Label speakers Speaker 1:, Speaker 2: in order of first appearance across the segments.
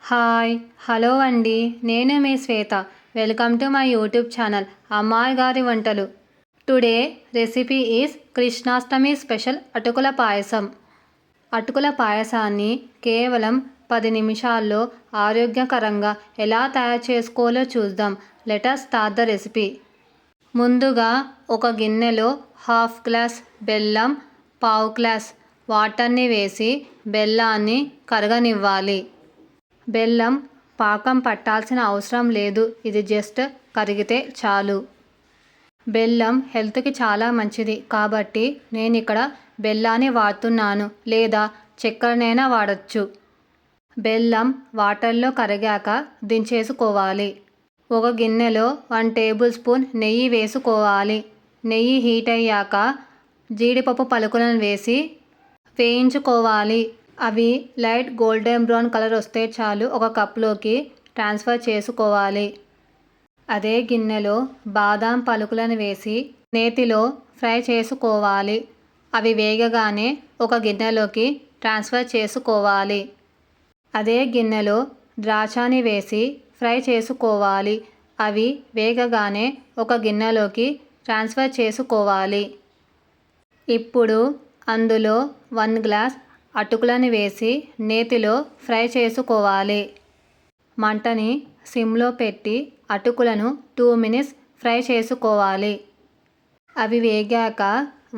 Speaker 1: Hi hello అండి, నేను మీ Shweta. Welcome to my YouTube channel అమ్మాయి గారి వంటలు. Today recipe is Krishnashtami special అటుకుల పాయసం. అటుకుల పాయసాన్ని కేవలం 10 నిమిషాల్లో ఆరోగ్యకరంగా ఎలా తయారు చేసుకోవాలో చూద్దాం. Let us start the recipe. ముందుగా ఒక గిన్నెలో హాఫ్ గ్లాస్ బెల్లం, పావు గ్లాస్ వాటర్ని వేసి బెల్లాన్ని కరగనివ్వాలి. బెల్లం పాకం పట్టాల్సిన అవసరం లేదు, ఇది జస్ట్ కరిగితే చాలు. బెల్లం హెల్త్కి చాలా మంచిది కాబట్టి నేను ఇక్కడ బెల్లాన్ని వాడుతున్నాను, లేదా చక్కెరనైనా వాడచ్చు. బెల్లం వాటర్లో కరిగాక దించేసుకోవాలి. ఒక గిన్నెలో 1 టేబుల్ స్పూన్ నెయ్యి వేసుకోవాలి. నెయ్యి హీట్ అయ్యాక జీడిపప్పు పలుకులను వేసి వేయించుకోవాలి. అవి లైట్ గోల్డెన్ బ్రౌన్ కలర్ వస్తే చాలు. ఒక కప్లోకి ట్రాన్స్ఫర్ చేసుకోవాలి. అదే గిన్నెలో బాదాం పలుకులను వేసి నేతిలో ఫ్రై చేసుకోవాలి. అవి వేగగానే ఒక గిన్నెలోకి ట్రాన్స్ఫర్ చేసుకోవాలి. అదే గిన్నెలో ద్రాక్షని వేసి ఫ్రై చేసుకోవాలి. అవి వేగగానే ఒక గిన్నెలోకి ట్రాన్స్ఫర్ చేసుకోవాలి. ఇప్పుడు అందులో 1 గ్లాస్ అటుకులను వేసి నేతిలో ఫ్రై చేసుకోవాలి. మంటని సిమ్లో పెట్టి అటుకులను 2 minutes ఫ్రై చేసుకోవాలి. అవి వేగాక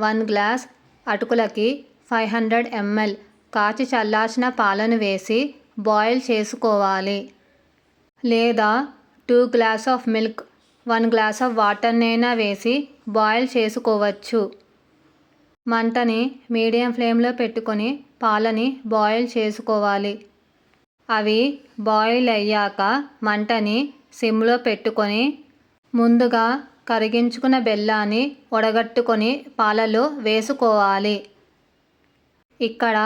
Speaker 1: 1 గ్లాస్ అటుకులకి 500 ml కాచి చల్లార్చిన పాలను వేసి బాయిల్ చేసుకోవాలి. లేదా 2 glass of milk, 1 glass of వాటర్నైనా వేసి బాయిల్ చేసుకోవచ్చు. మంటని మీడియం ఫ్లేమ్లో పెట్టుకొని పాలని బాయిల్ చేసుకోవాలి. అవి బాయిల్ అయ్యాక మంటని సిమ్లో పెట్టుకొని ముందుగా కరిగించుకున్న బెల్లాన్ని వడగట్టుకొని పాలలో వేసుకోవాలి. ఇక్కడ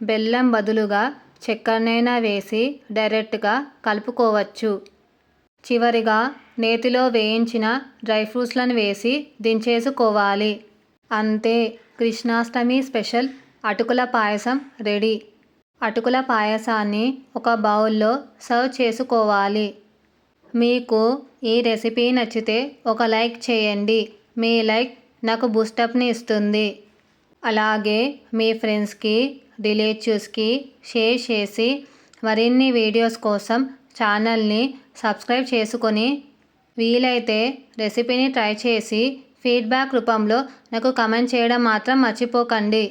Speaker 1: బెల్లం బదులుగా చక్కెరనైనా వేసి డైరెక్ట్గా కలుపుకోవచ్చు. చివరిగా నేతిలో వేయించిన డ్రై ఫ్రూట్స్లను వేసి దించేసుకోవాలి. అంతే, కృష్ణాష్టమి స్పెషల్ అటుకుల పాయసం రెడీ. అటుకుల పాయసాన్ని ఒక బౌల్లో సర్వ్ చేసుకోవాలి. మీకు ఈ రెసిపీ నచ్చితే ఒక లైక్ చేయండి. మీ లైక్ నాకు బూస్టప్ని ఇస్తుంది. అలాగే మీ ఫ్రెండ్స్కి, రిలేటివ్స్కి షేర్ చేసి మరిన్ని వీడియోస్ కోసం ఛానల్ని సబ్స్క్రైబ్ చేసుకొని వీలైతే రెసిపీని ట్రై చేసి ఫీడ్బ్యాక్ రూపంలో నాకు కమెంట్ చేయడం మాత్రం మర్చిపోకండి.